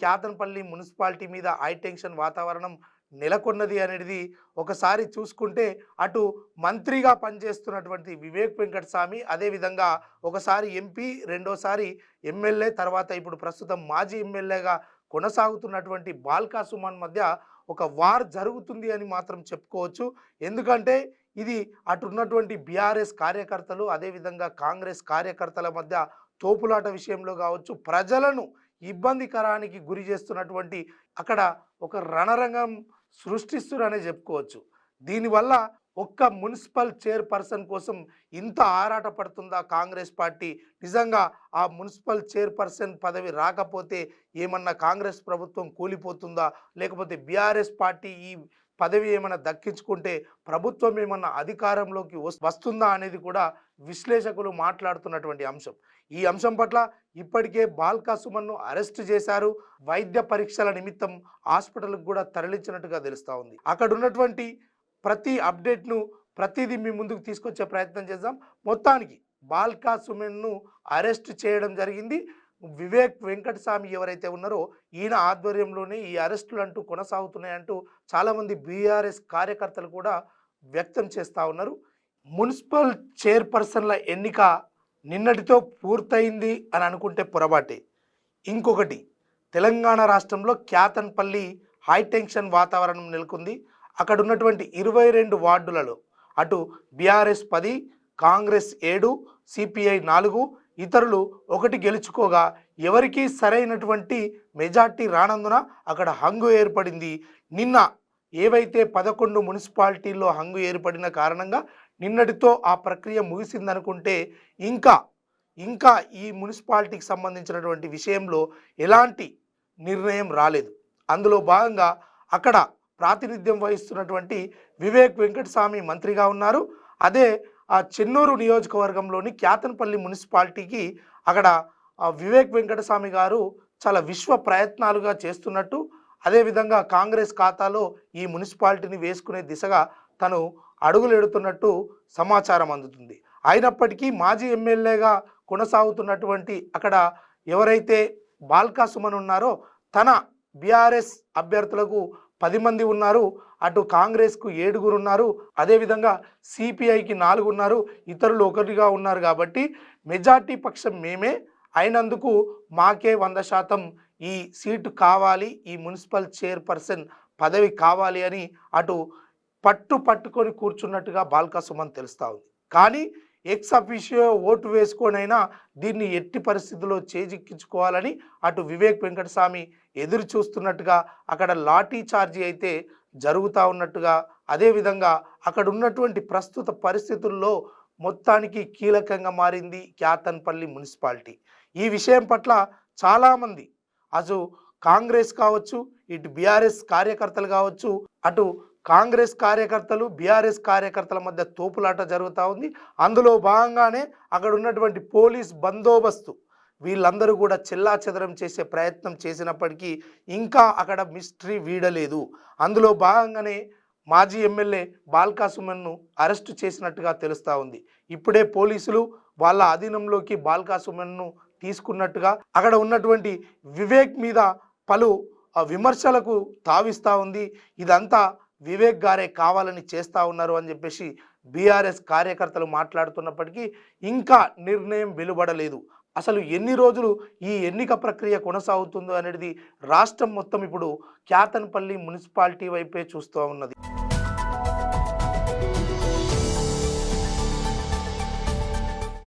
Kyathanpalli municipality మీద high tension వాతావరణం నెలకొన్నది అనేది ఒకసారి చూసుకుంటే అటు మంత్రిగా పనిచేస్తున్నటువంటి వివేక్ వెంకటస్వామి, అదేవిధంగా ఒకసారి ఎంపీ, రెండోసారి ఎమ్మెల్యే, తర్వాత ఇప్పుడు ప్రస్తుతం మాజీ ఎమ్మెల్యేగా కొనసాగుతున్నటువంటి బాల్కా సుమన్ మధ్య ఒక వార్ జరుగుతుంది అని మాత్రం చెప్పుకోవచ్చు. ఎందుకంటే ఇది అటున్నటువంటి బీఆర్ఎస్ కార్యకర్తలు, అదేవిధంగా కాంగ్రెస్ కార్యకర్తల మధ్య తోపులాట విషయంలో కావచ్చు, ప్రజలను ఇబ్బందికరానికి గురి చేస్తున్నటువంటి అక్కడ ఒక రణరంగం సృష్టిస్తున్నారనే చెప్పుకోవచ్చు. దీనివల్ల ఒక్క మున్సిపల్ చైర్పర్సన్ కోసం ఇంత ఆరాట పడుతుందా కాంగ్రెస్ పార్టీ? నిజంగా ఆ మున్సిపల్ చైర్పర్సన్ పదవి రాకపోతే ఏమన్నా కాంగ్రెస్ ప్రభుత్వం కూలిపోతుందా? లేకపోతే బీఆర్ఎస్ పార్టీ ఈ పదవి ఏమైనా దక్కించుకుంటే ప్రభుత్వం ఏమన్నా అధికారంలోకి వస్తుందా అనేది కూడా విశ్లేషకులు మాట్లాడుతున్నటువంటి అంశం. ఈ అంశం పట్ల ఇప్పటికే బాల్కా సుమన్ను అరెస్ట్ చేశారు. వైద్య పరీక్షల నిమిత్తం హాస్పిటల్కి కూడా తరలించినట్టుగా తెలుస్తూ ఉంది. అక్కడ ఉన్నటువంటి ప్రతి అప్డేట్ను ప్రతిదీ మీ ముందుకు తీసుకొచ్చే ప్రయత్నం చేద్దాం. మొత్తానికి బాల్కా సుమన్ను అరెస్ట్ చేయడం జరిగింది. వివేక్ వెంకటస్వామి ఎవరైతే ఉన్నారో ఈయన ఆధ్వర్యంలోనే ఈ అరెస్టులు అంటూ కొనసాగుతున్నాయంటూ చాలామంది బీఆర్ఎస్ కార్యకర్తలు కూడా వ్యక్తం చేస్తూ ఉన్నారు. మున్సిపల్ చైర్పర్సన్ల ఎన్నిక నిన్నటితో పూర్తయింది అని అనుకుంటే పొరపాటే. ఇంకొకటి, తెలంగాణ రాష్ట్రంలో క్యాతన్పల్లి హైటెన్షన్ వాతావరణం నెలకొంది. అక్కడ ఉన్నటువంటి 22 వార్డులలో అటు బీఆర్ఎస్ 10, కాంగ్రెస్ 7, సిపిఐ 4, ఇతరులు 1 గెలుచుకోగా ఎవరికీ సరైనటువంటి మెజార్టీ రానందున అక్కడ హంగు ఏర్పడింది. నిన్న ఏవైతే 11 మున్సిపాలిటీల్లో హంగు ఏర్పడిన కారణంగా నిన్నటితో ఆ ప్రక్రియ ముగిసిందనుకుంటే ఇంకా ఈ మున్సిపాలిటీకి సంబంధించినటువంటి విషయంలో ఎలాంటి నిర్ణయం రాలేదు. అందులో భాగంగా అక్కడ ప్రాతినిధ్యం వహిస్తున్నటువంటి వివేక్ వెంకటస్వామి మంత్రిగా ఉన్నారు. అదే ఆ చెన్నూరు నియోజకవర్గంలోని క్యాతన్పల్లి మున్సిపాలిటీకి అక్కడ వివేక్ వెంకటస్వామి గారు చాలా విశ్వ ప్రయత్నాలుగా చేస్తున్నట్టు, అదేవిధంగా కాంగ్రెస్ ఖాతాలో ఈ మున్సిపాలిటీని వేసుకునే దిశగా తను అడుగులు ఎడుతున్నట్టు సమాచారం అందుతుంది. అయినప్పటికీ మాజీ ఎమ్మెల్యేగా కొనసాగుతున్నటువంటి అక్కడ ఎవరైతే బాల్కా సుమన్ ఉన్నారో తన బీఆర్ఎస్ అభ్యర్థులకు 10 మంది ఉన్నారు, అటు కాంగ్రెస్కు 7 ఉన్నారు, అదేవిధంగా సిపిఐకి 4 ఉన్నారు, ఇతరులు 1గా ఉన్నారు. కాబట్టి మెజార్టీ పక్షం మేమే అయినందుకు మాకే 100% ఈ సీటు కావాలి, ఈ మున్సిపల్ చైర్పర్సన్ పదవి కావాలి అని అటు పట్టుకొని కూర్చున్నట్టుగా బాల్కా సుమన్ తెలుస్తూ ఉంది. కానీ ఎక్స్ అఫీషియో ఓటు వేసుకొనైనా దీన్ని ఎట్టి పరిస్థితుల్లో చేజిక్కించుకోవాలని అటు వివేక్ వెంకటస్వామి ఎదురు చూస్తున్నట్టుగా అక్కడ లాఠీ చార్జీ అయితే జరుగుతూ ఉన్నట్టుగా, అదేవిధంగా అక్కడ ఉన్నటువంటి ప్రస్తుత పరిస్థితుల్లో మొత్తానికి కీలకంగా మారింది క్యాతన్పల్లి మున్సిపాలిటీ. ఈ విషయం పట్ల చాలామంది అటు కాంగ్రెస్ కావచ్చు, ఇటు బీఆర్ఎస్ కార్యకర్తలు కావచ్చు, అటు కాంగ్రెస్ కార్యకర్తలు బీఆర్ఎస్ కార్యకర్తల మధ్య తోపులాట జరుగుతూ ఉంది. అందులో భాగంగానే అక్కడ ఉన్నటువంటి పోలీస్ బందోబస్తు వీళ్ళందరూ కూడా చెల్లాచెదరం చేసే ప్రయత్నం చేసినప్పటికీ ఇంకా అక్కడ మిస్టరీ వీడలేదు. అందులో భాగంగానే మాజీ ఎమ్మెల్యే బాల్కా సుమన్ను అరెస్టు చేసినట్టుగా తెలుస్తూ ఉంది. ఇప్పుడే పోలీసులు వాళ్ళ అధీనంలోకి బాల్కా సుమన్ను తీసుకున్నట్టుగా అక్కడ ఉన్నటువంటి వివేక్ మీద పలు విమర్శలకు తావిస్తూ ఉంది. ఇదంతా వివేక్ గారే కావాలని చేస్తూ ఉన్నారు అని చెప్పేసి బీఆర్ఎస్ కార్యకర్తలు మాట్లాడుతున్నప్పటికీ ఇంకా నిర్ణయం వెలువడలేదు. అసలు ఎన్ని రోజులు ఈ ఎన్నిక ప్రక్రియ కొనసాగుతుందో అనేది రాష్ట్రం మొత్తం ఇప్పుడు క్యాతన్పల్లి మున్సిపాలిటీ వైపే చూస్తూ ఉన్నది.